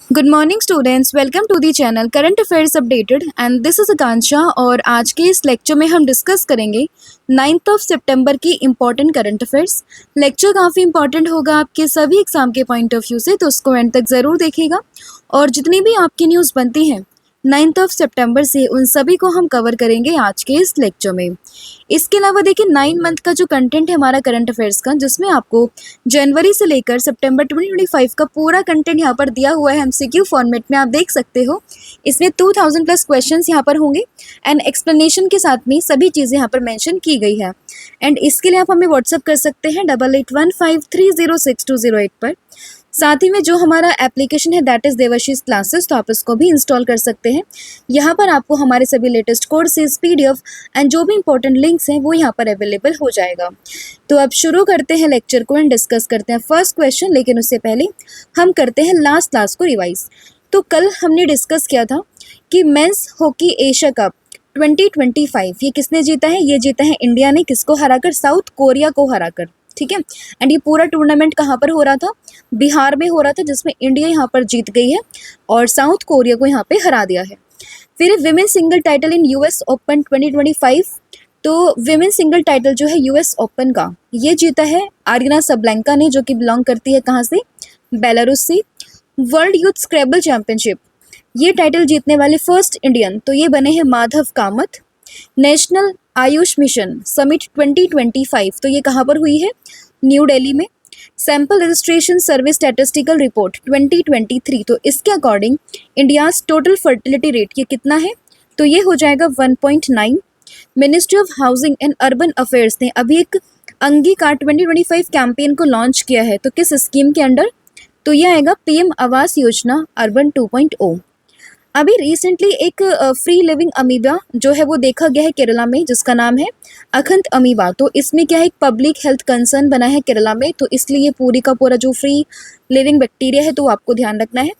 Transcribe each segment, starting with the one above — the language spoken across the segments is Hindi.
Good morning students, welcome to the channel current affairs updated and this is Akanksha. और आज के इस लेक्चर में हम डिस्कस करेंगे 9 सितंबर की इम्पॉर्टेंट करंट अफेयर्स। लेक्चर काफ़ी इंपॉर्टेंट होगा आपके सभी एग्जाम के पॉइंट ऑफ व्यू से, तो उसको एंड तक ज़रूर देखिएगा। और जितनी भी आपकी न्यूज़ बनती हैं 9 सितंबर से, उन सभी को हम कवर करेंगे आज के इस लेक्चर में। इसके अलावा देखिए 9 मंथ का जो कंटेंट है हमारा करंट अफेयर्स का, जिसमें आपको जनवरी से लेकर सितंबर 2025 का पूरा कंटेंट यहाँ पर दिया हुआ है एमसीक्यू फॉर्मेट में, आप देख सकते हो। इसमें 2000 प्लस क्वेश्चंस यहाँ पर होंगे एंड एक्सप्लेनेशन के साथ में सभी चीज़ें यहाँ पर मेंशन की गई है। एंड इसके लिए आप हमें व्हाट्सअप कर सकते हैं 8815306208 पर। साथ ही में जो हमारा एप्लीकेशन है दैट इज़ देवाशीष क्लासेस, तो आप इसको भी इंस्टॉल कर सकते हैं। यहाँ पर आपको हमारे सभी लेटेस्ट कोर्सेज, पीडीएफ एंड जो भी इंपॉर्टेंट लिंक्स हैं वो यहाँ पर अवेलेबल हो जाएगा। तो अब शुरू करते हैं लेक्चर को एंड डिस्कस करते हैं फर्स्ट क्वेश्चन। लेकिन उससे पहले हम करते हैं लास्ट क्लास को रिवाइज। तो कल हमने डिस्कस किया था कि मेंस हॉकी एशिया कप 2025 ये किसने जीता है? ये जीता है इंडिया ने। किसको हराकर? साउथ कोरिया को हराकर, ठीक है। एंड ये पूरा टूर्नामेंट कहाँ पर हो रहा था? बिहार में हो रहा था, जिसमें इंडिया यहाँ पर जीत गई है और साउथ कोरिया को यहाँ पे हरा दिया है। फिर women single title in US open 2025, तो विमेन सिंगल टाइटल जो है यूएस ओपन का ये जीता है आरिना सबलेंका ने, जो कि बिलोंग करती है कहाँ से? बेलारूस से। वर्ल्ड यूथ स्क्रैबल चैंपियनशिप ये टाइटल जीतने वाले फर्स्ट इंडियन तो ये बने हैं Madhav Kamat. National Ayush mission summit 2025 तो ये कहाँ पर हुई है? न्यू दिल्ली में। Sample registration service statistical report 2023, तो इसके according India's total fertility rate ये कितना है? तो ये हो जाएगा 1.9। Ministry of housing and urban affairs ने अभी एक अंगीकार 2025 कैंपेन को लॉन्च किया है, तो किस स्कीम के अंडर? तो ये आएगा पीएम आवास योजना अर्बन 2.0। अभी रिसेंटली एक फ्री लिविंग अमीबा जो है वो देखा गया है केरला में, जिसका नाम है अखंत अमीबा। तो इसमें क्या है, एक पब्लिक हेल्थ कंसर्न बना है केरला में, तो इसलिए ये पूरी का पूरा जो फ्री लिविंग बैक्टीरिया है तो आपको ध्यान रखना है।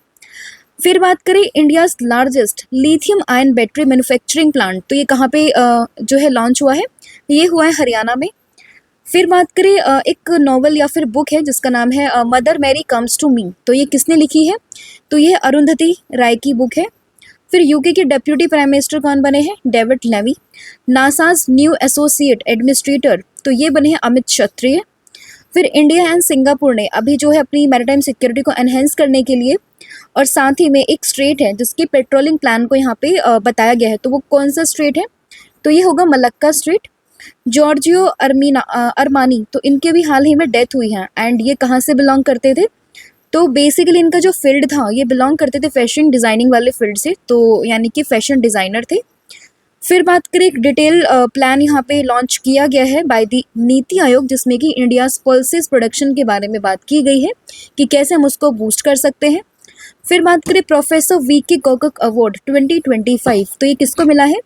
फिर बात करें India's largest lithium ion battery manufacturing plant, तो ये कहाँ पे जो है लॉन्च हुआ है? ये हुआ है हरियाणा में। फिर बात करें एक नॉवल या फिर बुक है जिसका नाम है Mother Mary comes to me, तो ये किसने लिखी है? तो ये अरुंधति राय की बुक है। फिर यूके के डेप्यूटी प्राइम मिनिस्टर कौन बने हैं? David Levy. NASA's new associate administrator तो ये बने हैं अमित क्षत्रिय। फिर इंडिया एंड सिंगापुर ने अभी जो है अपनी मैरीटाइम सिक्योरिटी को एनहेंस करने के लिए, और साथ ही में एक स्ट्रेट है जिसके पेट्रोलिंग प्लान को यहाँ पे बताया गया है, तो वो कौन सा स्ट्रेट है? तो ये होगा मलक्का स्ट्रेट। जॉर्जियो अरमानी तो इनके भी हाल ही में डेथ हुई है एंड ये कहाँ से बिलोंग करते थे? तो बेसिकली इनका जो फील्ड था ये बिलोंग करते थे फैशन डिज़ाइनिंग वाले फील्ड से, तो यानी कि फैशन डिज़ाइनर थे। फिर बात करें एक डिटेल प्लान यहाँ पे लॉन्च किया गया है बाय दी नीति आयोग, जिसमें कि इंडियाज पल्सेस प्रोडक्शन के बारे में बात की गई है कि कैसे हम उसको बूस्ट कर सकते हैं। फिर बात करें प्रोफेसर वी के गौकक अवार्ड 2025, तो ये किसको मिला है?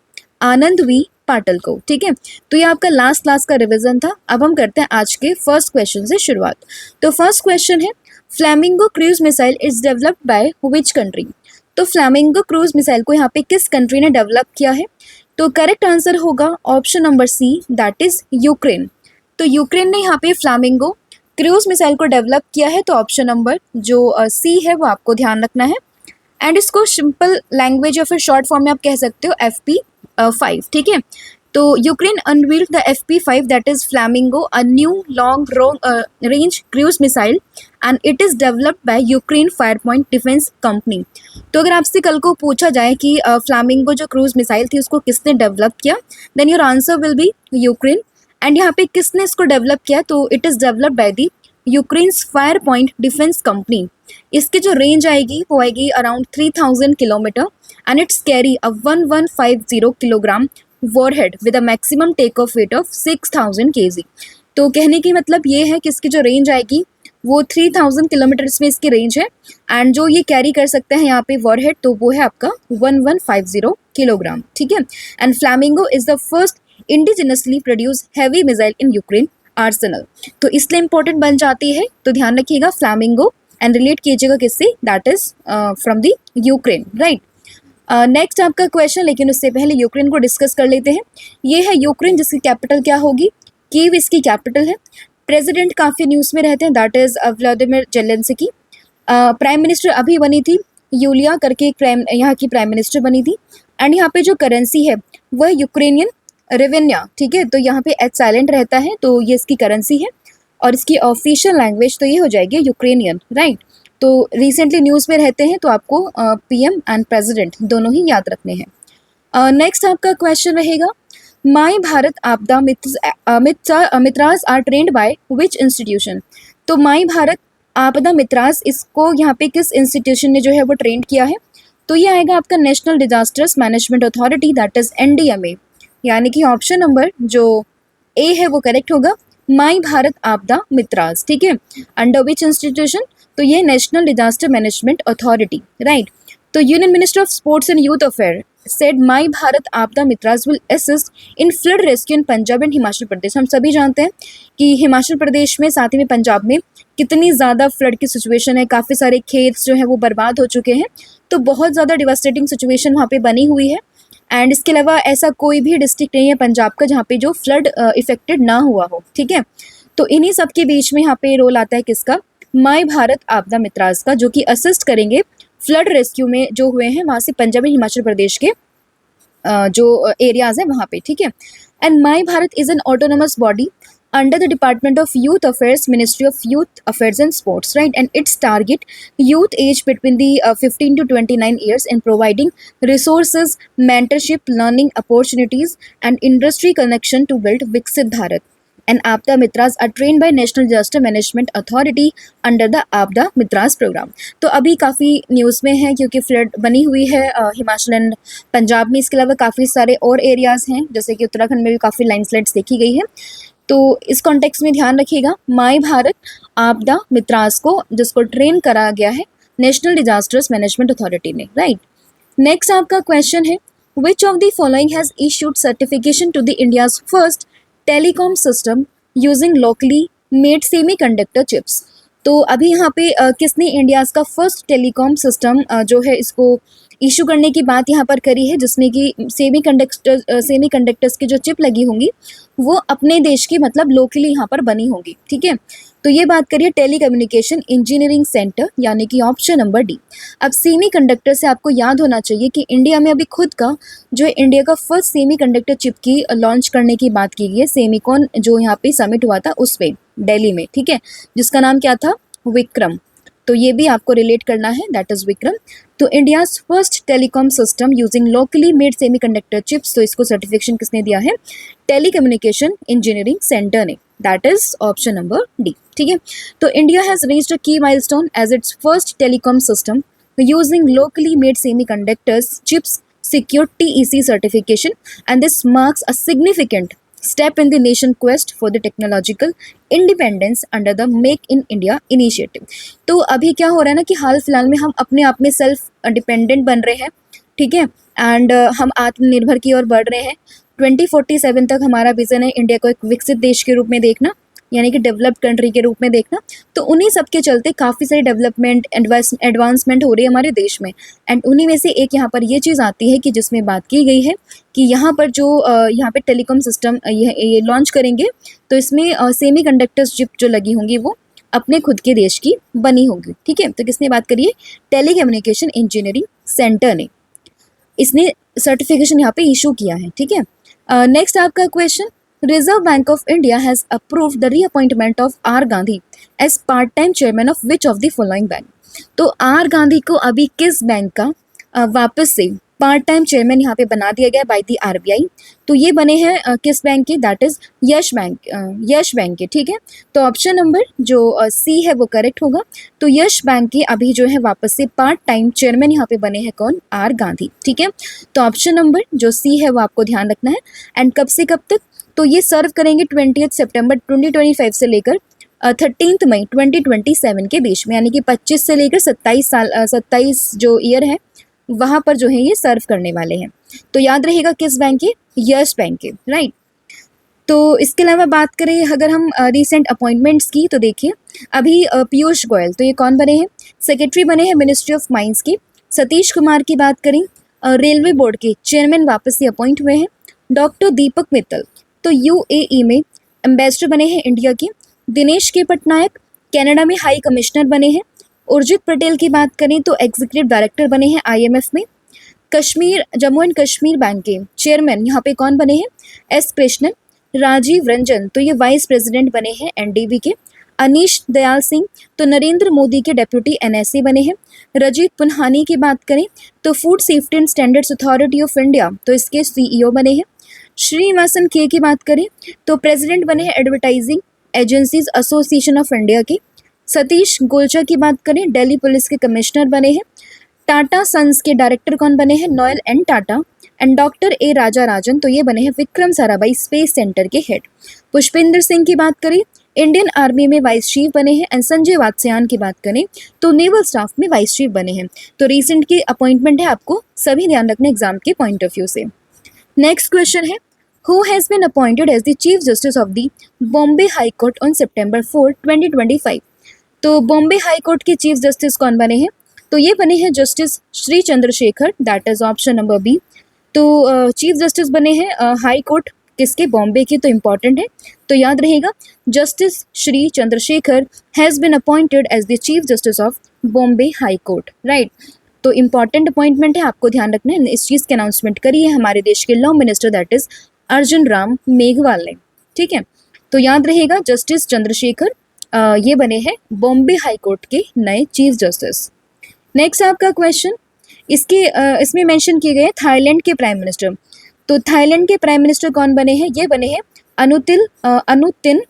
आनंद वी पाटिल को, ठीक है। तो ये आपका लास्ट क्लास का रिवीजन था। अब हम करते हैं आज के फर्स्ट क्वेश्चन से शुरुआत। तो फर्स्ट क्वेश्चन है flamingo cruise missile is developed by which country? तो फ्लैमिंगो क्रूज मिसाइल को यहाँ पे किस कंट्री ने डेवलप किया है? तो करेक्ट आंसर होगा option number C, that is Ukraine. तो यूक्रेन ने यहाँ पे फ्लैमिंगो क्रूज मिसाइल को डेवलप किया है, तो ऑप्शन नंबर जो सी है वो आपको ध्यान रखना है। एंड इसको सिंपल लैंग्वेज या फिर शॉर्ट फॉर्म में आप कह सकते हो FP5, ठीक है। तो Ukraine unveiled the FP5 that is flamingo, a new long range cruise missile and it is developed bye Ukraine fire point defence company. तो अगर आपसे कल को पूछा जाए कि फ्लैमिंगो जो क्रूज मिसाइल थी उसको किसने डेवलप किया, then your answer will be Ukraine. And यहाँ पे किसने इसको डेवलप किया? तो it is developed by the Ukraine's fire point defence company. इसकी जो रेंज आएगी वो आएगी around 3000 kilometre and it's carry a 1150 kilogram warhead with a maximum take off weight of 6000 kg। तो कहने की मतलब ये है कि इसकी जो रेंज आएगी वो 3000 किलोमीटर्स में इसकी रेंज है एंड जो ये कैरी कर सकते हैं यहाँ पे वॉरहेड तो वो है आपका 1150 किलोग्राम, ठीक है। And flamingo is the first indigenously produce heavy missile in Ukraine Arsenal, तो इसलिए इंपॉर्टेंट बन जाती है। तो ध्यान रखिएगा फ्लैमिंगो एंड रिलेट कीजिएगा किससे? That is from the Ukraine, right. Next आपका क्वेश्चन, लेकिन उससे पहले यूक्रेन को डिस्कस कर लेते हैं। ये है यूक्रेन जिसकी कैपिटल क्या होगी? कीव इसकी कैपिटल है। प्रेसिडेंट काफ़ी न्यूज़ में रहते हैं, that is Vladimir Zelensky. Prime minister अभी बनी थी यूलिया करके एक यहाँ की प्राइम मिनिस्टर बनी थी। एंड यहाँ पे जो करेंसी है वह यूक्रेनियन रेवेन्या, ठीक है। तो यहाँ पे एच साइलेंट रहता है, तो ये इसकी करेंसी है। और इसकी ऑफिशियल लैंग्वेज तो ये हो जाएगी यूक्रेनियन, राइट। तो रिसेंटली न्यूज़ में रहते हैं, तो आपको पीएम एंड प्रेसिडेंट दोनों ही याद रखने हैं। नेक्स्ट आपका क्वेश्चन रहेगा, My Bharat Aapda Mitras are trained by which institution. तो माई भारत आपदा मित्रास, इसको यहाँ पे किस इंस्टीट्यूशन ने जो है वो ट्रेंड किया है? तो ये आएगा आपका national disasters management authority, that is NDMA. यानी कि ऑप्शन नंबर जो ए है वो करेक्ट होगा, माई भारत आपदा मित्रास, ठीक है। Under which institution? तो ये national disaster management authority, right. तो union minister of sports and youth affair said My Bharat Aapda Mitras will assist in flood rescue in Punjab and Himachal Pradesh. हम सभी जानते हैं कि हिमाचल प्रदेश में साथ ही में पंजाब में कितनी ज़्यादा फ्लड की सिचुएशन है, काफ़ी सारे खेत जो है वो बर्बाद हो चुके हैं। तो बहुत ज़्यादा डिवास्टेटिंग सिचुएशन वहाँ पे बनी हुई है। एंड इसके अलावा ऐसा कोई भी डिस्ट्रिक्ट नहीं है पंजाब का जहाँ पे जो फ्लड इफेक्टेड ना हुआ हो, ठीक है। तो इन्हीं सब के बीच में यहाँ पे रोल आता है किसका? माई भारत आपदा मित्रास का, जो कि असिस्ट करेंगे फ्लड रेस्क्यू में जो हुए हैं वहाँ से पंजाब एंड हिमाचल प्रदेश के जो एरियाज हैं वहाँ पे, ठीक है। And my Bharat is an autonomous body under the Department of Youth Affairs, Ministry of Youth Affairs and Sports, right? And its target youth age between the 15 to 29 years in providing resources, mentorship, learning opportunities, and industry connection to build Viksit Bharat. And Aapda Mitras are trained by National Disaster Management Authority under the Aapda Mitras program. तो अभी काफ़ी न्यूज़ में है क्योंकि फ्लड बनी हुई है हिमाचल एंड पंजाब में। इसके अलावा काफ़ी सारे और एरियाज़ हैं, जैसे कि उत्तराखंड में भी काफ़ी लैंडस्लाइड्स देखी गई है। तो इस कॉन्टेक्स्ट में ध्यान रखिएगा, माई भारत आपदा मित्रास को जिसको ट्रेन करा गया है नेशनल डिजास्टर्स मैनेजमेंट अथॉरिटी ने, राइट। नेक्स्ट आपका क्वेश्चन है, which of the following has issued certification to the India's first telecom system using locally made semiconductor chips. तो अभी यहाँ पे किसने इंडियाज का फर्स्ट टेलीकॉम सिस्टम जो है इसको इशू करने की बात यहाँ पर करी है, जिसमें कि सेमीकंडक्टर्स की जो चिप लगी होंगी वो अपने देश की मतलब लोकली यहाँ पर बनी होंगी, ठीक है। तो ये बात करिए टेलीकम्युनिकेशन इंजीनियरिंग सेंटर, यानी कि ऑप्शन नंबर डी। अब सेमीकंडक्टर से आपको याद होना चाहिए कि इंडिया में अभी खुद का जो इंडिया का फर्स्ट सेमीकंडक्टर चिप की लॉन्च करने की बात की गई है, सेमीकॉन जो यहाँ पे समिट हुआ था उस पे दिल्ली में, ठीक है, जिसका नाम क्या था? विक्रम। तो ये भी आपको रिलेट करना है, दैट इज विक्रम। तो India's first telecom system using locally made semiconductor chips, तो इसको सर्टिफिकेशन किसने दिया है? टेलीकम्युनिकेशन इंजीनियरिंग सेंटर ने, that is option number D, ठीक है। तो India has reached a key milestone as its first telecom system using locally made semiconductors chips secured TEC certification, and this marks a significant step in the nation quest for the technological independence under the Make in India initiative. तो अभी क्या हो रहा है ना कि हाल फिलहाल में हम अपने आप में सेल्फ डिपेंडेंट बन रहे हैं, ठीक है, एंड हम आत्मनिर्भर की ओर बढ़ रहे हैं। 2047 तक हमारा विजन है इंडिया को एक विकसित देश के रूप में देखना, यानी कि डेवलप्ड कंट्री के रूप में देखना। तो उन्हीं सब के चलते काफ़ी सारी डेवलपमेंट एडवांसमेंट हो रही है हमारे देश में। एंड उन्हीं में से एक यहाँ पर ये चीज़ आती है कि जिसमें बात की गई है कि यहाँ पर जो यहाँ पे टेलीकॉम सिस्टम ये लॉन्च करेंगे, तो इसमें सेमीकंडक्टर्स चिप जो लगी होंगी वो अपने खुद के देश की बनी होंगी, ठीक है। तो किसने बात करी है? टेलीकम्युनिकेशन इंजीनियरिंग सेंटर ने इसने सर्टिफिकेशन यहाँ पे इशू किया है, ठीक है। नेक्स्ट आपका question, Reserve Bank of India has approved the reappointment of R. Gandhi as part-time chairman of which of the following bank? तो R. गांधी को अभी किस बैंक का वापस से पार्ट टाइम चेयरमैन यहाँ पे बना दिया गया बाय दी RBI। तो ये बने हैं किस बैंक के? दैट इज यश बैंक के, ठीक है। तो ऑप्शन नंबर जो सी है वो करेक्ट होगा। तो यश बैंक के अभी जो है वापस से पार्ट टाइम चेयरमैन यहाँ पे बने हैं कौन? R. गांधी, ठीक है। तो ऑप्शन नंबर जो सी है वो आपको ध्यान रखना है। एंड कब से कब तक? तो ये सर्व करेंगे 20 सितंबर 2025 से लेकर 13 मई 2027 के बीच में, यानी कि 25 से लेकर 27 जो ईयर है वहाँ पर जो है ये सर्व करने वाले हैं। तो याद रहेगा किस बैंक के? यस बैंक के, राइट। तो इसके अलावा बात करें अगर हम रिसेंट अपॉइंटमेंट्स की, तो देखिए अभी पीयूष गोयल, तो ये कौन बने हैं? सेक्रेटरी बने हैं मिनिस्ट्री ऑफ माइंस के। सतीश कुमार की बात करें, रेलवे बोर्ड के चेयरमैन वापस से अपॉइंट हुए हैं। डॉक्टर दीपक मित्तल तो UAE में एम्बेसडर बने हैं इंडिया के। दिनेश के पटनायक कनाडा में हाई कमिश्नर बने हैं। उर्जित पटेल की बात करें तो एग्जीक्यूटिव डायरेक्टर बने हैं IMF में। कश्मीर जम्मू एंड कश्मीर बैंक के चेयरमैन यहाँ पे कौन बने हैं? S कृष्णन। राजीव रंजन तो ये वाइस प्रेसिडेंट बने हैं NDB के। अनीश दयाल सिंह तो नरेंद्र मोदी के डेप्यूटी NSA बने हैं। रजीत पुन्हानी की बात करें तो food safety and standards authority of India तो इसके CEO बने हैं। श्रीनिवासन के की बात करें तो प्रेसिडेंट बने हैं advertising agencies association of India के। सतीश गोलचा की बात करें दिल्ली पुलिस के कमिश्नर बने हैं। टाटा सन्स के डायरेक्टर कौन बने हैं? Noel N Tata. And doctor A Raja Rajan तो ये बने हैं विक्रम साराभाई स्पेस सेंटर के हेड। पुष्पेंद्र सिंह की बात करें इंडियन आर्मी में वाइस चीफ बने हैं। एंड संजय वात्स्यायन की बात करें तो नेवल स्टाफ में वाइस चीफ बने हैं। तो रिसेंट की अपॉइंटमेंट है, आपको सभी ध्यान रखना एग्जाम के पॉइंट ऑफ व्यू से। नेक्स्ट क्वेश्चन है, Who has been appointed as the Chief Justice of the Bombay High Court on September 4, 2025? तो बॉम्बे हाई कोर्ट के चीफ जस्टिस कौन बने हैं? तो ये बने हैं justice Shri Chandrashekhar, that is option number B. तो चीफ जस्टिस बने हैं हाई कोर्ट किसके? बॉम्बे के। तो इम्पॉर्टेंट है, तो याद रहेगा justice Shri Chandrashekhar has been appointed as the chief justice of Bombay high court, right. तो इम्पॉर्टेंट अपॉइंटमेंट है, आपको ध्यान रखना है। इस चीज़ की अनाउंसमेंट करी है हमारे देश के law minister that is Arjun Ram Meghwal ने, ठीक है। तो याद रहेगा जस्टिस चंद्रशेखर ये बने हैं बॉम्बे हाई कोर्ट के नए चीफ जस्टिस। नेक्स्ट आपका क्वेश्चन, इसमें मेंशन किए गए थाईलैंड के प्राइम मिनिस्टर। तो थाईलैंड के प्राइम मिनिस्टर कौन बने हैं? ये बने हैं अनुतिन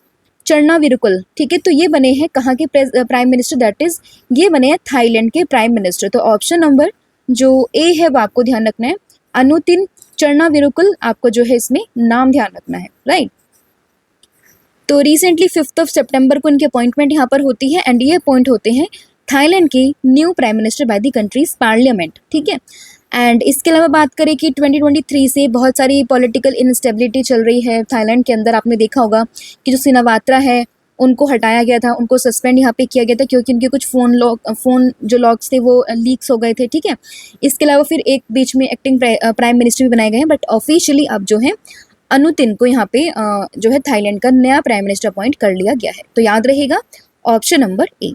चरनाविरुकुल, ठीक है। तो ये बने हैं कहाँ के प्राइम मिनिस्टर? दैट इज ये बने हैं थाईलैंड के प्राइम मिनिस्टर। तो ऑप्शन नंबर जो A है वो आपको ध्यान रखना है, अनुतिन चरनाविरुकुल आपको जो है इसमें नाम ध्यान रखना है, राइट। तो रिसेंटली 5 सितंबर को इनकी अपॉइंटमेंट यहाँ पर होती है एंड ये अपॉइंट होते हैं थाईलैंड के new prime minister by the countries parliament, ठीक है। एंड इसके अलावा बात करें कि 2023 से बहुत सारी पॉलिटिकल इंस्टेबिलिटी चल रही है थाईलैंड के अंदर। आपने देखा होगा कि जो सिनावात्रा है उनको हटाया गया था, उनको सस्पेंड यहाँ पे किया गया था क्योंकि उनके कुछ फ़ोन जो लॉग्स थे वो लीक्स हो गए थे, ठीक है। इसके अलावा फिर एक बीच में एक्टिंग प्राइम मिनिस्टर भी बनाए गए हैं, बट ऑफिशियली अब जो है अनुतिन को यहाँ पे जो है थाईलैंड का नया प्राइम मिनिस्टर अपॉइंट कर लिया गया है। तो याद रहेगा ऑप्शन नंबर A।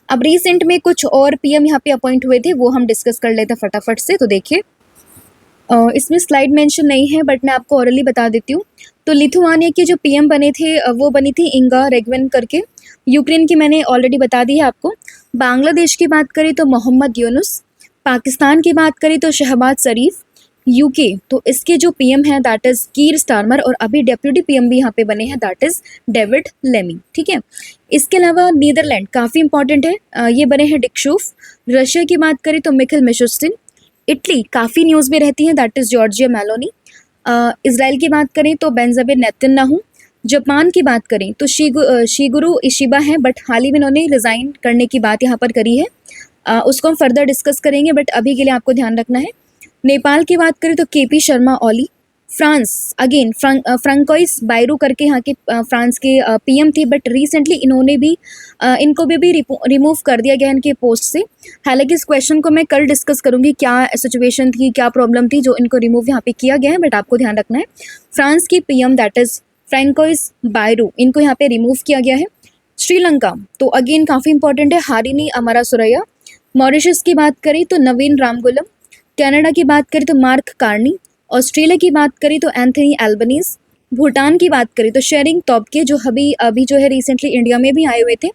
अब रिसेंट में कुछ और PM यहाँ पे अपॉइंट हुए थे, वो हम डिस्कस कर लेते हैं फटाफट से। तो देखिए इसमें स्लाइड मेंशन नहीं है बट मैं आपको ऑरली बता देती हूँ। तो लिथुआनिया के जो PM बने थे वो बनी थी इंगा रेगवन करके। यूक्रेन की मैंने ऑलरेडी बता दी है आपको। बांग्लादेश की बात करें तो मोहम्मद यूनुस। पाकिस्तान की बात करें तो शहबाज शरीफ। UK तो इसके जो PM हैं दैट इज़ कीर स्टारमर, और अभी डेप्यूटी PM भी यहाँ पे बने हैं दैट इज़ डेविड लेमी, ठीक है। इसके अलावा नीदरलैंड काफ़ी इंपॉर्टेंट है, ये बने हैं डिक शूफ। रशिया की बात करें तो मिखिल मिशुस्टिन। इटली काफ़ी न्यूज़ में रहती हैं that is Giorgia Meloni. Israel की बात करें तो बेंजामिन नेतन्याहू। जापान की बात करें तो शिगुरु इशिबा हैं, बट हाल ही में इन्होंने रिज़ाइन करने की बात यहाँ पर करी है। उसको हम फर्दर डिस्कस करेंगे बट अभी के लिए आपको ध्यान रखना है। नेपाल की बात करें तो KP Sharma Oli. France again François Bayrou करके यहाँ के फ्रांस के PM थे, बट रिसेंटली इन्होंने भी इनको भी रिमूव कर दिया गया इनके पोस्ट से। हालांकि इस क्वेश्चन को मैं कल डिस्कस करूँगी, क्या सिचुएशन थी, क्या प्रॉब्लम थी जो इनको रिमूव यहाँ पे किया गया है, बट आपको ध्यान रखना है फ्रांस की PM that is François Bayrou, इनको यहाँ पे रिमूव किया गया है। श्रीलंका तो अगेन काफ़ी इंपॉर्टेंट है, हारिनी अमरासुरैया। मॉरिशस की बात करें तो नवीन रामगुलम। कनाडा की बात करें तो मार्क कार्नी। ऑस्ट्रेलिया की बात करें तो एंथनी एल्बनीज। भूटान की बात करें तो शेरिंग तोब्गे जो अभी जो है रिसेंटली इंडिया में भी आए हुए थे।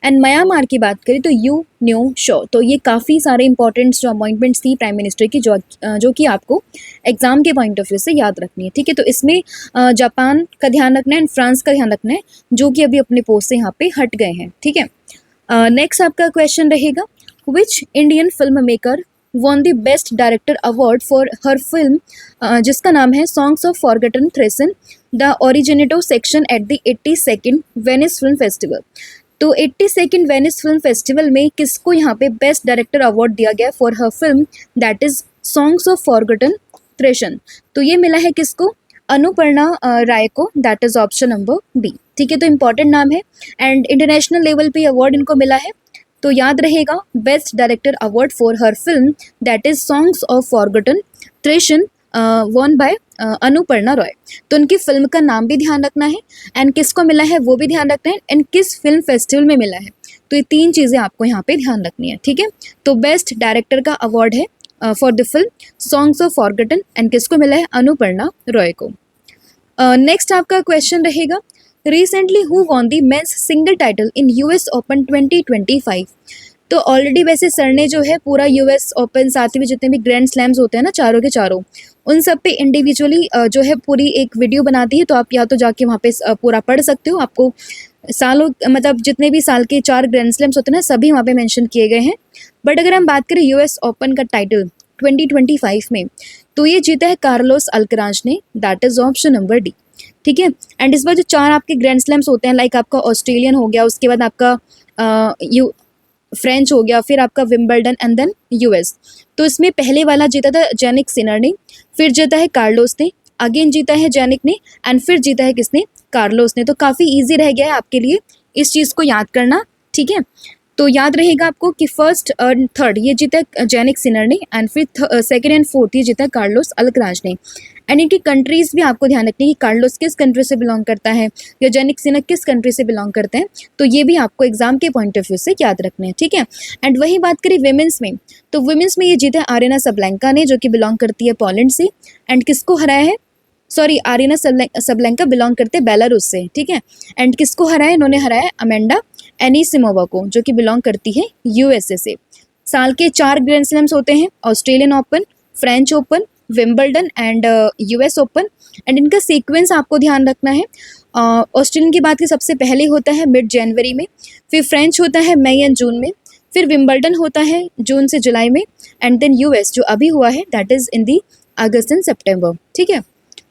एंड म्यांमार की बात करें तो यू न्यो शो। तो ये काफ़ी सारे इंपॉर्टेंट जो अपॉइंटमेंट्स थी प्राइम मिनिस्टर की जो कि आपको एग्जाम के पॉइंट ऑफ व्यू से याद रखनी है, ठीक है। तो इसमें जापान का ध्यान रखना है एंड फ्रांस का ध्यान रखना है जो कि अभी अपने पोस्ट से यहाँ पे हट गए हैं, ठीक है। नेक्स्ट आपका क्वेश्चन रहेगा, which Indian film maker won the best director award for her film जिसका नाम है songs of forgotten trees the Orizzonti section at the 82nd Venice film festival. तो 82nd वेनिस फिल्म फेस्टिवल में किसको यहाँ पे बेस्ट डायरेक्टर अवार्ड दिया गया for her film that is songs of forgotten trees. तो ये मिला है किसको? अनुपर्णा राय को, that is option number B, ठीक है। तो इंपॉर्टेंट नाम है एंड इंटरनेशनल लेवल पे अवार्ड इनको मिला है। तो याद रहेगा best director award for her film that is songs of forgotten trees won by Anuparna Roy. तो उनकी फिल्म का नाम भी ध्यान रखना है एंड किसको मिला है वो भी ध्यान रखना है एंड किस फिल्म फेस्टिवल में मिला है। तो ये 3 चीज़ें आपको यहाँ पे ध्यान रखनी है, ठीक है। तो बेस्ट डायरेक्टर का अवार्ड है for the film songs of forgotten and किसको मिला है, अनुपर्णा रॉय को। नेक्स्ट आपका क्वेश्चन रहेगा, recently who won the men's single title in US open 2025। तो ऑलरेडी वैसे सर ने जो है पूरा यूएस ओपन साथ ही में जितने भी ग्रैंड स्लैम्स होते हैं ना चारों के चारों, उन सब पे इंडिविजुअली जो है पूरी एक वीडियो बना दी है, तो आप या तो जाके वहाँ पे पूरा पढ़ सकते हो। आपको सालों मतलब जितने भी साल के 4 ग्रैंड स्लैम्स होते हैं ना सभी वहाँ पे मेंशन किए गए हैं। बट अगर हम बात करें यूएस ओपन का टाइटल 2025 में, तो ये जीता है कार्लोस अल्कराज ने, that is option number D, ठीक है। एंड इस बार जो 4 आपके ग्रैंड स्लैम्स होते हैं, लाइक आपका ऑस्ट्रेलियन हो गया, उसके बाद आपका फ्रेंच हो गया, फिर आपका विंबलडन एंड देन यूएस। तो इसमें पहले वाला जीता था जेनिक सिनर ने, फिर जीता है कार्लोस ने, अगेन जीता है जेनिक ने, एंड फिर जीता है किसने, कार्लोस ने। तो काफ़ी इजी रह गया है आपके लिए इस चीज़ को याद करना, ठीक है। तो याद रहेगा आपको कि फर्स्ट और थर्ड ये जीता है जेनिक सिनर ने, एंड फिर सेकंड एंड फोर्थ ये जीता है कार्लोस अल्कराज ने। एंड इनकी कंट्रीज़ भी आपको ध्यान रखनी है कि कार्लोस किस कंट्री से बिलोंग करता है या जेनिक सिनर किस कंट्री से बिलोंग करते हैं, तो ये भी आपको एग्जाम के पॉइंट ऑफ व्यू से याद रखने हैं, ठीक है। एंड वही बात करें विमेंस में, तो विमेंस में ये जीता है आरेना सबलेंका ने, जो कि बिलोंग करती है पोलैंड से। एंड किसको हराया है, सॉरी आरेना सबलेंका बिलोंग करते हैं बेलारूस से, ठीक है। एंड किसको हराया, इन्होंने हराया अमेंडा एनीसिमोवा को, जो कि बिलोंग करती है यूएसए से। साल के 4 ग्रैंड स्लैम्स होते हैं, Australian open, French open, Wimbledon and US open. And इनका सीक्वेंस आपको ध्यान रखना है, ऑस्ट्रेलियन की बात की सबसे पहले होता है मिड जनवरी में, फिर फ्रेंच होता है मई एंड जून में, फिर विंबलडन होता है जून से जुलाई में, एंड देन यूएस जो अभी हुआ है that is in the August and September, ठीक है।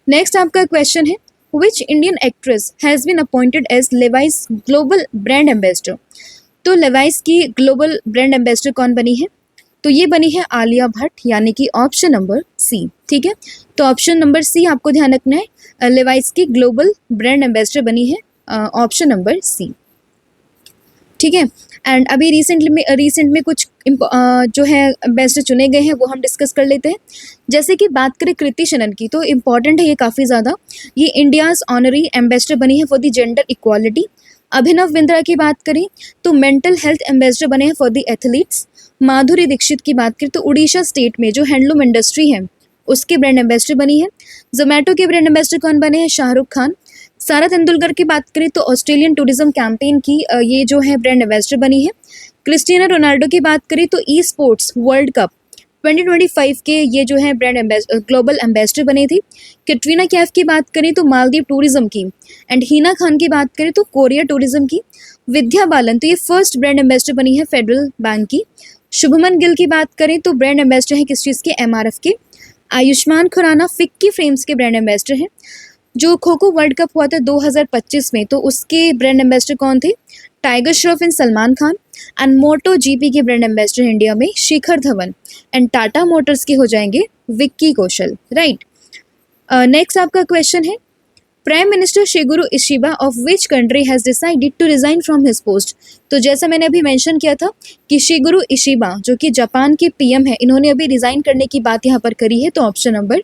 नेक्स्ट आपका क्वेश्चन है, which Indian actress has been appointed as Levi's global brand ambassador. तो लेवाइस की ग्लोबल ब्रांड एम्बेसडर कौन बनी है, तो ये बनी है आलिया भट्ट, यानी कि ऑप्शन नंबर सी, ठीक है। तो ऑप्शन नंबर सी आपको ध्यान रखना है, लेवाइस की ग्लोबल ब्रांड एम्बेसडर बनी है ऑप्शन नंबर सी, ठीक है। एंड अभी रिसेंट में कुछ जो है एम्बेसडर चुने गए हैं वो हम डिस्कस कर लेते हैं। जैसे कि बात करें कृति शनन की, तो इम्पॉर्टेंट है ये काफ़ी ज़्यादा, ये इंडियाज़ ऑनरी एम्बेसडर बनी है for the gender equality. Abhinav Bindra की बात करें तो मेंटल हेल्थ एम्बेसडर बने हैं for the athletes. Madhuri Dixit की बात करें तो उड़ीसा स्टेट में जो हैंडलूम इंडस्ट्री है उसके ब्रांड एम्बेसडर बनी है। जोमेटो के ब्रांड एम्बेसडर कौन बने हैं, शाहरुख खान। सारा तेंदुलकर की बात करें तो ऑस्ट्रेलियन टूरिज्म कैंपेन की ये जो है ब्रांड एम्बेसडर बनी है। क्रिस्टियानो रोनाल्डो की बात करें तो ई स्पोर्ट्स वर्ल्ड कप 2025 के ये जो है ब्रांड ग्लोबल एम्बेसडर बने थे। कैटरीना कैफ की बात करें तो मालदीव टूरिज्म की, एंड हिना खान की बात करें तो कोरिया टूरिज्म की। विद्या बालन तो ये फर्स्ट ब्रांड एम्बेसडर बनी है फेडरल बैंक की। शुभमन गिल की बात करें तो ब्रांड एम्बेसडर है किस चीज़ के, एमआरएफ के। आयुष्मान खुराना फिक्की फ्रेम्स के ब्रांड एम्बेसडर हैं। जो खो खो वर्ल्ड कप हुआ था 2025 में, तो उसके ब्रांड एम्बेसडर कौन थे, Tiger Shroff and Salman Khan. And Moto GP के ब्रांड एम्बेसडर इंडिया में शिखर धवन। एंड टाटा मोटर्स के हो जाएंगे विक्की कौशल, राइट। नेक्स्ट आपका क्वेश्चन है, prime minister Shigeru Ishiba of which country has decided to resign from his post. तो जैसा मैंने अभी मेंशन किया था कि शिगुरु इशिबा जो कि जापान के पीएम है, इन्होंने अभी रिज़ाइन करने की बात यहाँ पर करी है, तो ऑप्शन नंबर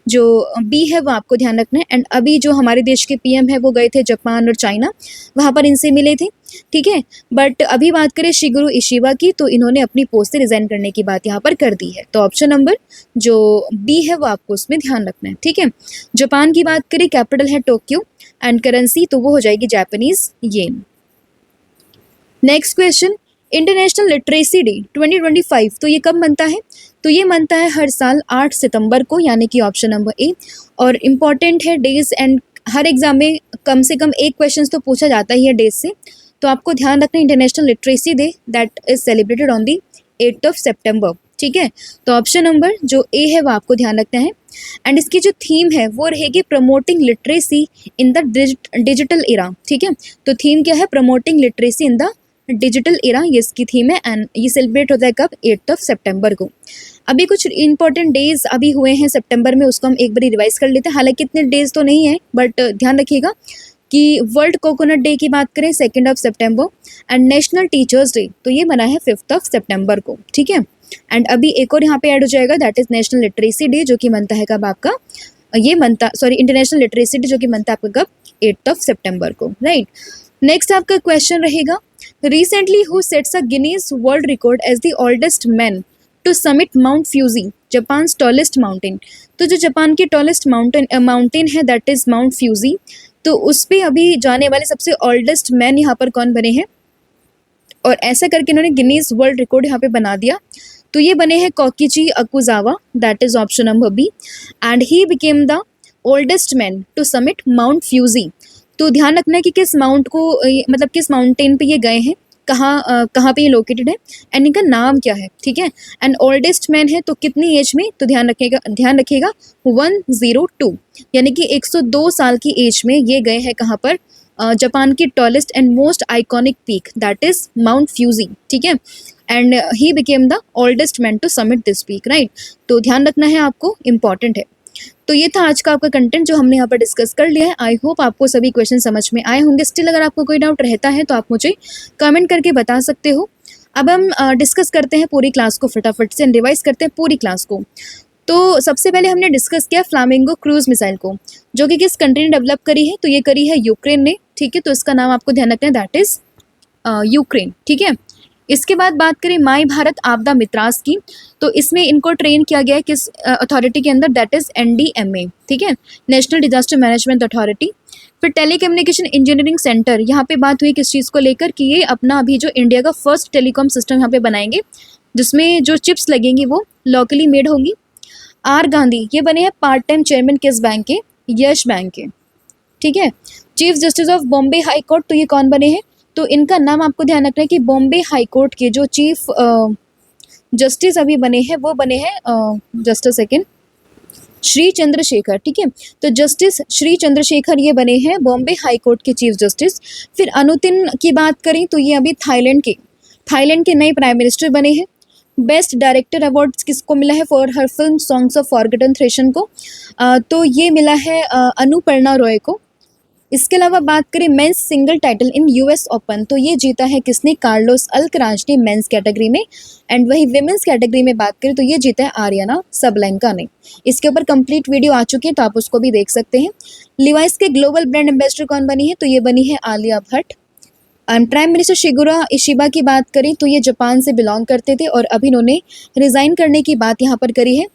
जो बी है वो आपको ध्यान रखना है। एंड अभी जो हमारे देश के पीएम है वो गए थे जापान और चाइना, वहाँ पर इनसे मिले थे, ठीक है। बट अभी बात करें शिगुरु इशिबा की, तो इन्होंने अपनी पोस्ट से रिज़ाइन करने की बात यहाँ पर कर दी है, तो ऑप्शन नंबर जो बी है वो आपको उसमें ध्यान रखना है, ठीक है। जापान की बात करें, कैपिटल है टोक्यो, एंड करेंसी तो वो हो जाएगी Japanese yen. Next question, international literacy day 2025 तो ये कब बनता है, तो ये बनता है हर साल 8 सितंबर को, यानी कि ऑप्शन नंबर ए। और इम्पॉर्टेंट है डेज, एंड हर एग्जाम में कम से कम एक क्वेश्चन तो पूछा जाता ही है डेज से, तो आपको ध्यान रखना है international literacy day that is celebrated on the 8 सितंबर, ठीक है। तो ऑप्शन नंबर जो ए है वो आपको ध्यान रखना है। एंड इसकी जो थीम है वो रहेगी promoting literacy in the digital era, ठीक है। तो थीम क्या है, promoting literacy in the digital era, ये इसकी थीम है। एंड ये सेलिब्रेट होता है कब, 8 सितंबर को। अभी कुछ इंपॉर्टेंट डेज अभी हुए हैं सितंबर में, उसको हम एक बार रिवाइज कर लेते हैं। हालांकि इतने डेज तो नहीं है, बट ध्यान रखिएगा कि वर्ल्ड कोकोनट डे की बात करें 2 सितंबर, एंड नेशनल टीचर्स डे तो ये बना है 5 सितंबर को, ठीक है। एंड अभी एक और यहाँ पे ऐड हो जाएगा, that is national literacy day, जो कि बनता है कब आपका, ये बनता इंटरनेशनल लिटरेसी डे जो कि बनता है आपका कब, 8 सितंबर को, राइट। नेक्स्ट आपका क्वेश्चन रहेगा, recently who sets a Guinness world record as the oldest man to summit Mount Fuji, Japan tallest mountain. तो जो जापान की टॉलेस्ट माउंटेन है दैट इज माउंट फ्यूजी। तो उस पे अभी जाने वाले सबसे ओल्डेस्ट मैन यहाँ पर कौन बने हैं, और ऐसा करके इन्होंने गिनीज वर्ल्ड रिकॉर्ड यहाँ पे बना दिया। तो ये बने हैं Kokichi Akuzawa, that is option number B, and he became the oldest man to summit Mount Fuji. तो ध्यान रखना है कि किस माउंट को मतलब किस माउंटेन पे ये गए हैं, कहाँ पे ये लोकेटेड है, एंड इनका नाम क्या है, ठीक है। एंड ओल्डेस्ट मैन है तो कितनी एज में, तो ध्यान रखिएगा 102, यानी कि 102 साल की एज में ये गए हैं कहाँ पर, जापान की tallest and most iconic peak that is Mount Fuji, ठीक है। And he became the oldest man to summit this peak, right. तो ध्यान रखना है आपको, इम्पॉर्टेंट है। तो ये था आज का आपका कंटेंट जो हमने यहाँ पर डिस्कस कर लिया है। आई होप आपको सभी क्वेश्चन समझ में आए होंगे। स्टिल अगर आपको कोई डाउट रहता है तो आप मुझे कमेंट करके बता सकते हो। अब हम डिस्कस करते हैं पूरी क्लास को फटाफट से, रिवाइज करते हैं पूरी क्लास को। तो सबसे पहले हमने डिस्कस किया फ्लामिंगो क्रूज मिसाइल को, जो कि किस कंट्री ने डेवलप करी है, तो ये करी है यूक्रेन ने, ठीक है। तो इसका नाम आपको ध्यान रखना है, दैट इज यूक्रेन, ठीक है। इसके बाद बात करें माई भारत आपदा मित्रास की, तो इसमें इनको ट्रेन किया गया है किस अथॉरिटी के अंदर, दैट इज NDMA, ठीक है, नेशनल डिजास्टर मैनेजमेंट अथॉरिटी। फिर टेलीकम्युनिकेशन इंजीनियरिंग सेंटर, यहाँ पे बात हुई किस चीज़ को लेकर कि ये अपना अभी जो इंडिया का फर्स्ट टेलीकॉम सिस्टम यहाँ पे बनाएंगे, जिसमें जो चिप्स लगेंगी वो लोकली मेड होंगी। R गांधी ये बने हैं पार्ट टाइम चेयरमैन किस बैंक के, यश बैंक के, ठीक है। Chief justice of Bombay high court, तो ये कौन बने हैं, तो इनका नाम आपको ध्यान रखना है कि बॉम्बे हाई कोर्ट के जो चीफ जस्टिस अभी बने हैं वो बने हैं just a second, Shri Chandrashekhar, ठीक है। तो जस्टिस श्री चंद्रशेखर ये बने हैं बॉम्बे हाई कोर्ट के चीफ जस्टिस। फिर अनुतिन की बात करें तो ये अभी थाईलैंड के नए प्राइम मिनिस्टर बने हैं। बेस्ट डायरेक्टर अवार्ड किसको मिला है, for her film songs of forgotten trees को, तो ये मिला है अनुपर्णा रॉय को। इसके अलावा बात करें men's single title in US open, तो ये जीता है किसने, कार्लोस अल्कराज ने मेंस कैटेगरी में। एंड वही विमेंस कैटेगरी में बात करें तो ये जीता है आर्याना सबलेंका ने। इसके ऊपर कंप्लीट वीडियो आ चुकी है तो आप उसको भी देख सकते हैं। लिवाइस के ग्लोबल ब्रांड एम्बेसडर कौन बनी है, तो ये बनी है Alia Bhatt. Prime minister Shigeru Ishiba की बात करें तो ये जापान से बिलोंग करते थे और अभी इन्होंने रिज़ाइन करने की बात यहाँ पर करी है।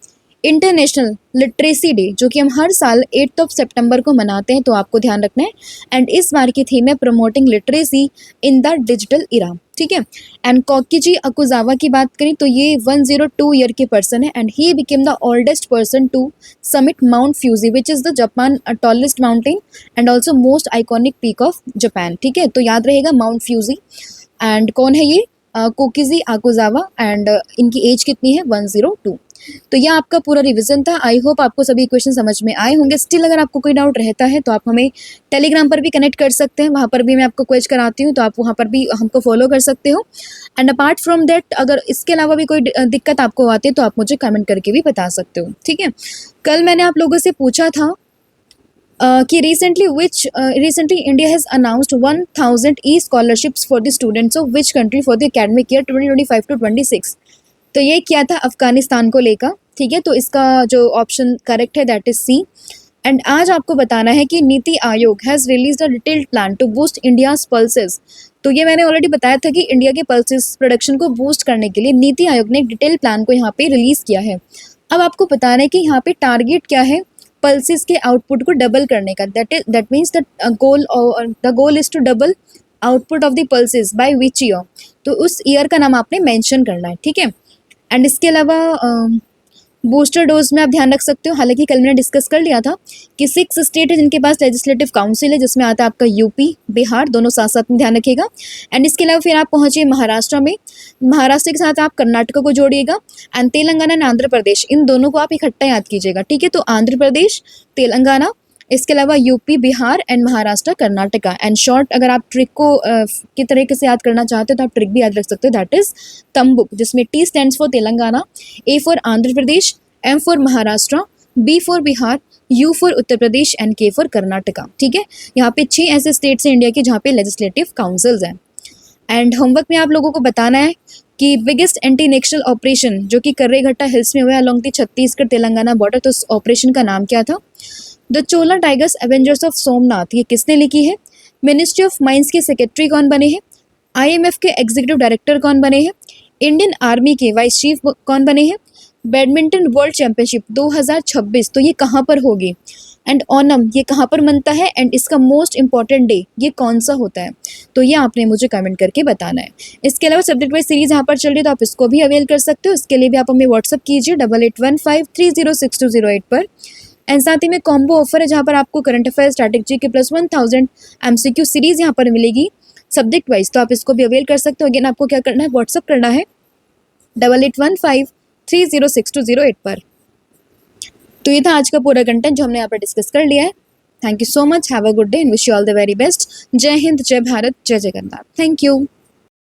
इंटरनेशनल लिटरेसी डे जो कि हम हर साल 8 सितंबर को मनाते हैं, तो आपको ध्यान रखना है। एंड इस बार की थीम है promoting literacy in the digital era, ठीक है। एंड कोकिची अकुजावा की बात करें तो ये 102 ईयर के पर्सन है, and he became the oldest person to summit Mount Fuji which is the Japan tallest mountain and also most iconic peak of Japan, ठीक है। तो याद रहेगा माउंट फ्यूजी। एंड कौन है ये, कोकिजी अकुजावा, एंड इनकी एज कितनी है, 102। तो यह आपका पूरा रिवीजन था। आई होप आपको सभी क्वेश्चन समझ में आए होंगे। स्टिल अगर आपको कोई डाउट रहता है तो आप हमें टेलीग्राम पर भी कनेक्ट कर सकते हैं, वहाँ पर भी मैं आपको क्वेश्चन कराती हूँ, तो आप वहाँ पर भी हमको फॉलो कर सकते हो। एंड अपार्ट फ्रॉम दैट अगर इसके अलावा भी कोई दिक्कत आपको आती है तो आप मुझे कमेंट करके भी बता सकते हो, ठीक है। कल मैंने आप लोगों से पूछा था कि recently India has announced 1000 e-scholarships for the students of which country for the academic year 2025 to 26। तो ये क्या था, अफगानिस्तान को लेकर, ठीक है। तो इसका जो ऑप्शन करेक्ट है दैट इज सी। एंड आज आपको बताना है कि NITI Aayog has release a detailed plan to boost India's pulses. तो ये मैंने ऑलरेडी बताया था कि इंडिया के पल्सेस प्रोडक्शन को बूस्ट करने के लिए नीति आयोग ने एक डिटेल्ड प्लान को यहाँ पे रिलीज किया है। अब आपको बताना है कि यहाँ पे टारगेट क्या है, पल्सेस के आउटपुट को डबल करने का, that means the goal is to double output of the pulses by which year. तो उस ईयर का नाम आपने मेंशन करना है, ठीक है। एंड इसके अलावा बूस्टर डोज में आप ध्यान रख सकते हो, हालांकि कल मैंने डिस्कस कर लिया था कि 6 स्टेट है जिनके पास लेजिस्लेटिव काउंसिल है, जिसमें आता है आपका यूपी बिहार, दोनों साथ साथ में ध्यान रखिएगा। एंड इसके अलावा फिर आप पहुँचे महाराष्ट्र में, महाराष्ट्र के साथ आप कर्नाटक को जोड़िएगा। एंड तेलंगाना एंड आंध्र प्रदेश, इन दोनों को आप इकट्ठा याद कीजिएगा, ठीक है। तो आंध्र प्रदेश, तेलंगाना, इसके अलावा UP Bihar and Maharashtra Karnataka. And short अगर आप ट्रिक को की तरीके से याद करना चाहते हो तो आप ट्रिक भी याद रख सकते हो, दैट इज तम्बुक, जिसमें T stands for Telangana, A for Andhra Pradesh, M for Maharashtra, B for Bihar, U for Uttar Pradesh and K for Karnataka, ठीक है। यहाँ पे 6 ऐसे स्टेट्स हैं इंडिया के जहाँ पे लेजिस्लेटिव काउंसिल्स हैं। एंड होमवर्क में आप लोगों को बताना है कि बिगेस्ट एंटी नेशनल ऑपरेशन जो कि कर्रेघट्टा हिल्स में हुआ along the Chhattisgarh Telangana border, तो उस ऑपरेशन का नाम क्या था। The Chola tigers Avengers of Somnath, ये किसने लिखी है। मिनिस्ट्री ऑफ माइंस के सेक्रेटरी कौन बने हैं, IMF के एग्जीक्यूटिव डायरेक्टर कौन बने हैं, इंडियन आर्मी के वाइस चीफ कौन बने हैं, बैडमिंटन वर्ल्ड चैंपियनशिप 2026 तो ये कहाँ पर होगी, एंड ओनम ये कहाँ पर मनता है, एंड इसका मोस्ट इंपॉर्टेंट डे ये कौन सा होता है, तो ये आपने मुझे कमेंट करके बताना है। इसके अलावा सब्जेक्ट वाइज सीरीज यहाँ पर चल रही है तो आप इसको भी अवेल कर सकते हो। इसके लिए भी आप हमें व्हाट्सअप कीजिए 8815306208 पर। एंड साथ ही में कॉम्बो ऑफर है जहाँ पर आपको करंट अफेयर स्टैटिक जी के प्लस 1000 MCQ सीरीज यहाँ पर मिलेगी सब्जेक्ट वाइज, तो आप इसको भी अवेल कर सकते हो। अगेन आपको क्या करना है, व्हाट्सअप करना है 8815306208 पर। तो ये था आज का पूरा कंटेंट जो हमने यहाँ पर डिस्कस कर लिया है। Thank you so much, have a good day and wish you all the very best. जय हिंद, जय भारत, जय जगन्नाथ। Thank you.